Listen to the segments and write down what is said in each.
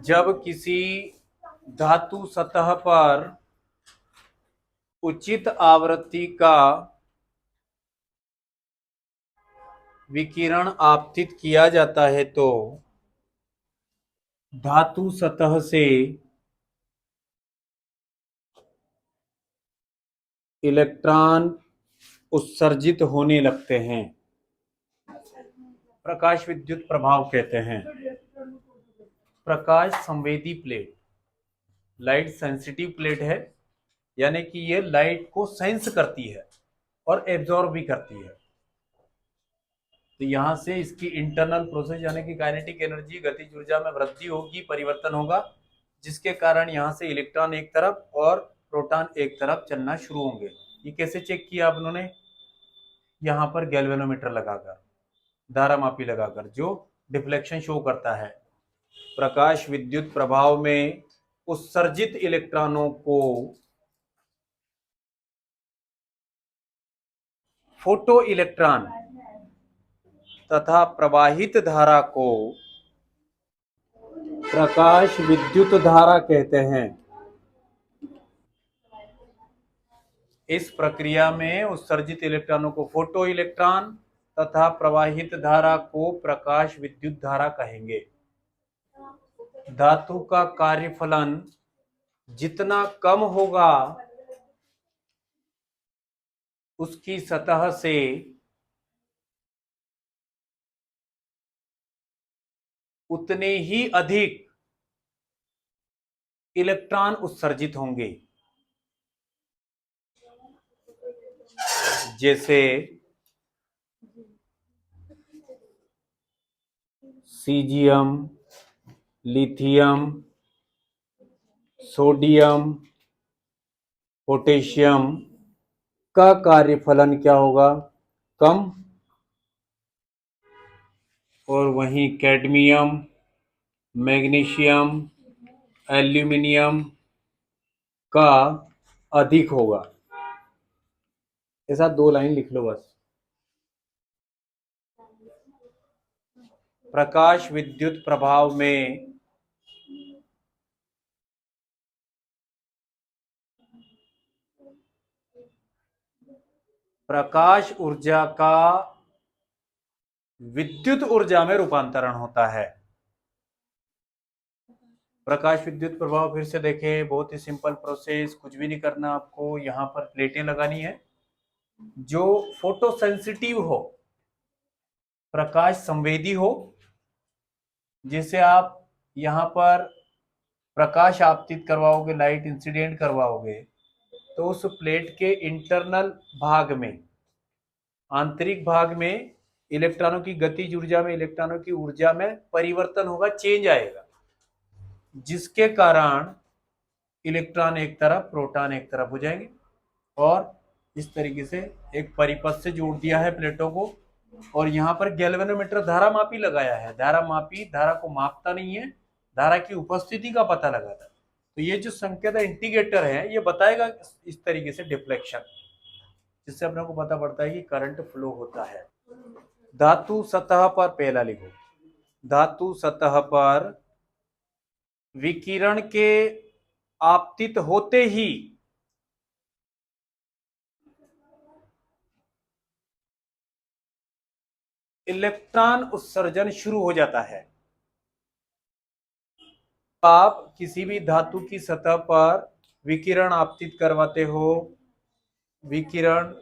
जब किसी धातु सतह पर उचित आवृत्ति का विकिरण आपतित किया जाता है तो धातु सतह से इलेक्ट्रॉन उत्सर्जित होने लगते हैं। प्रकाश विद्युत प्रभाव कहते हैं। प्रकाश संवेदी प्लेट, लाइट सेंसिटिव प्लेट है, यानी कि ये लाइट को सेंस करती है और एब्जॉर्ब भी करती है। तो यहां से इसकी इंटरनल प्रोसेस यानी कि काइनेटिक एनर्जी, गतिज ऊर्जा में वृद्धि होगी, परिवर्तन होगा, जिसके कारण यहां से इलेक्ट्रॉन एक तरफ और प्रोटॉन एक तरफ चलना शुरू होंगे। ये कैसे चेक किया आप लोगों ने? यहां पर गैल्वेनोमीटर लगाकर, धारामापी लगाकर, जो डिफ्लेक्शन शो करता है। प्रकाश विद्युत प्रभाव में उत्सर्जित इलेक्ट्रॉनों को फोटो इलेक्ट्रॉन तथा प्रवाहित धारा को प्रकाश विद्युत धारा कहते हैं। इस प्रक्रिया में उत्सर्जित इलेक्ट्रॉनों को फोटो इलेक्ट्रॉन तथा प्रवाहित धारा को प्रकाश विद्युत धारा कहेंगे। धातु का कार्यफलन जितना कम होगा उसकी सतह से उतने ही अधिक इलेक्ट्रॉन उत्सर्जित होंगे। जैसे सीजियम, लिथियम, सोडियम, पोटेशियम का कार्यफलन क्या होगा? कम। और वहीं कैडमियम, मैग्नीशियम, एल्यूमिनियम का अधिक होगा। ऐसा 2 लाइन लिख लो बस। प्रकाश विद्युत प्रभाव में प्रकाश ऊर्जा का विद्युत ऊर्जा में रूपांतरण होता है। प्रकाश विद्युत प्रभाव फिर से देखें, बहुत ही सिंपल प्रोसेस, कुछ भी नहीं करना आपको। यहां पर प्लेटें लगानी है जो फोटो सेंसिटिव हो, प्रकाश संवेदी हो, जिसे आप यहां पर प्रकाश आपतित करवाओगे, लाइट इंसिडेंट करवाओगे, तो उस प्लेट के इंटरनल भाग में, आंतरिक भाग में इलेक्ट्रॉनों की गतिज ऊर्जा में, इलेक्ट्रॉनों की ऊर्जा में परिवर्तन होगा, चेंज आएगा, जिसके कारण इलेक्ट्रॉन एक तरफ, प्रोटॉन एक तरफ हो जाएंगे। और इस तरीके से एक परिपथ से जोड़ दिया है प्लेटों को। और यहाँ पर गैल्वेनोमीटर धारा मापी लगाया है। धारा मापी धारा को मापता नहीं है, धारा की उपस्थिति का पता लगाता है। तो ये जो संकेत इंडिकेटर है, ये बताएगा इस तरीके से डिफ्लेक्शन, जिससे अपने को पता पड़ता है कि करंट फ्लो होता है। धातु सतह पर, पहला लिखो, धातु सतह पर विकिरण के आपतित होते ही इलेक्ट्रॉन उत्सर्जन शुरू हो जाता है। आप किसी भी धातु की सतह पर विकिरण आपतित करवाते हो, विकिरण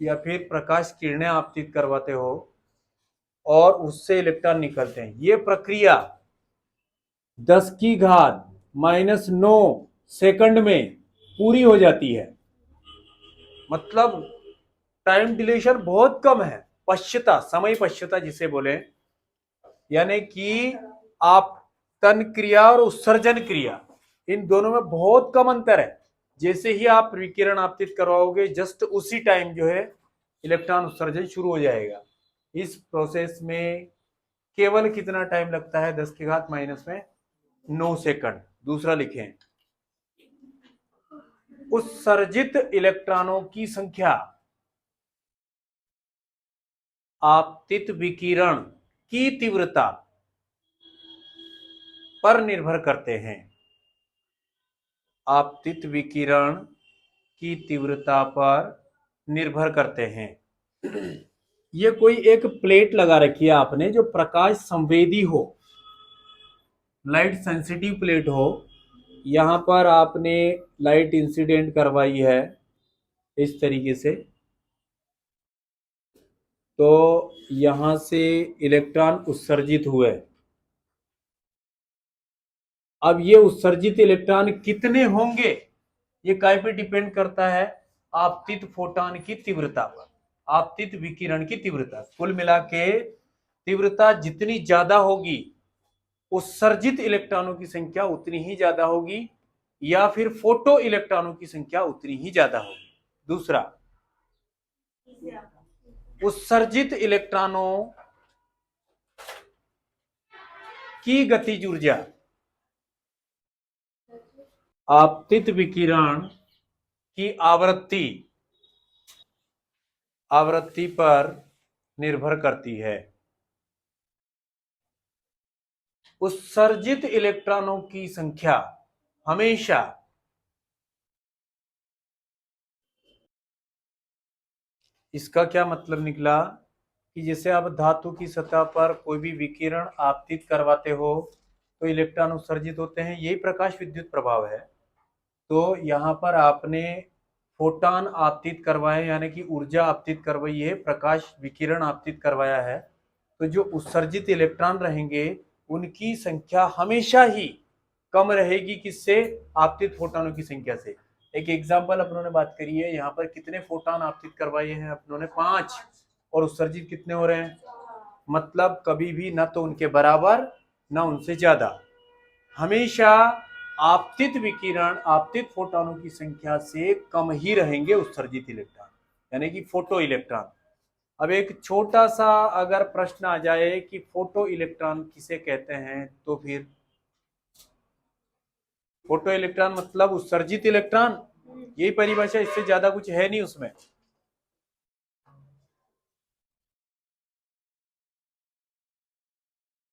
या फिर प्रकाश किरणें आपतित करवाते हो और उससे इलेक्ट्रॉन निकलते हैं। ये प्रक्रिया 10⁻⁹ सेकंड में पूरी हो जाती है। मतलब टाइम डिलेशन बहुत कम है। पश्यता, समय पश्यता जिसे बोले, यानी कि आपतन क्रिया और उत्सर्जन क्रिया, इन दोनों में बहुत कम अंतर है। जैसे ही आप विकिरण आपतित करवाओगे, जस्ट उसी टाइम जो है इलेक्ट्रॉन उत्सर्जन शुरू हो जाएगा। इस प्रोसेस में केवल कितना टाइम लगता है? 10⁻⁹ सेकंड। दूसरा लिखें, उत्सर्जित इलेक्ट्रॉनों की संख्या आपतित विकिरण की तीव्रता पर निर्भर करते हैं, आपतित विकिरण की तीव्रता पर निर्भर करते हैं। ये कोई एक प्लेट लगा रखी है आपने जो प्रकाश संवेदी हो, लाइट सेंसिटिव प्लेट हो, यहां पर आपने लाइट इंसिडेंट करवाई है इस तरीके से, तो यहां से इलेक्ट्रॉन उत्सर्जित हुए। अब ये उत्सर्जित इलेक्ट्रॉन कितने होंगे, ये काय पे डिपेंड करता है, आपतित फोटॉन की तीव्रता पर, आपतित विकिरण की तीव्रता। कुल मिला के तीव्रता जितनी ज्यादा होगी, उत्सर्जित इलेक्ट्रॉनों की संख्या उतनी ही ज्यादा होगी, या फिर फोटो इलेक्ट्रॉनों की संख्या उतनी ही ज्यादा होगी। दूसरा, उत्सर्जित इलेक्ट्रॉनों की गतिज ऊर्जा आपतित विकिरण की आवृत्ति पर निर्भर करती है। उत्सर्जित इलेक्ट्रॉनों की संख्या हमेशा इसका क्या मतलब निकला कि जैसे आप धातु की सतह पर कोई भी विकिरण आपतित करवाते हो तो इलेक्ट्रॉन उत्सर्जित होते हैं, यही प्रकाश विद्युत प्रभाव है। तो यहाँ पर आपने फोटॉन आपतित करवाए, यानी कि ऊर्जा आपतित करवाई है, प्रकाश विकिरण आपतित करवाया है, तो जो उत्सर्जित इलेक्ट्रॉन रहेंगे उनकी संख्या हमेशा ही कम रहेगी, किससे, आपतित फोटॉनों की संख्या से। एक एग्जांपल अपनों ने बात करी है, यहाँ पर कितने फोटॉन आपतित करवाए हैं अपनों ने, 5, और उत्सर्जित कितने हो रहे हैं, मतलब कभी भी ना तो उनके बराबर ना उनसे ज्यादा, हमेशा आपतित विकिरण आपतित फोटॉनों की संख्या से कम ही रहेंगे उत्सर्जित इलेक्ट्रॉन, यानी कि फोटो इलेक्ट्रॉन। अब एक छोटा सा अगर प्रश्न आ जाए कि फोटो इलेक्ट्रॉन किसे कहते हैं, तो फिर फोटो इलेक्ट्रॉन मतलब उत्सर्जित इलेक्ट्रॉन, यही परिभाषा, इससे ज्यादा कुछ है नहीं उसमें।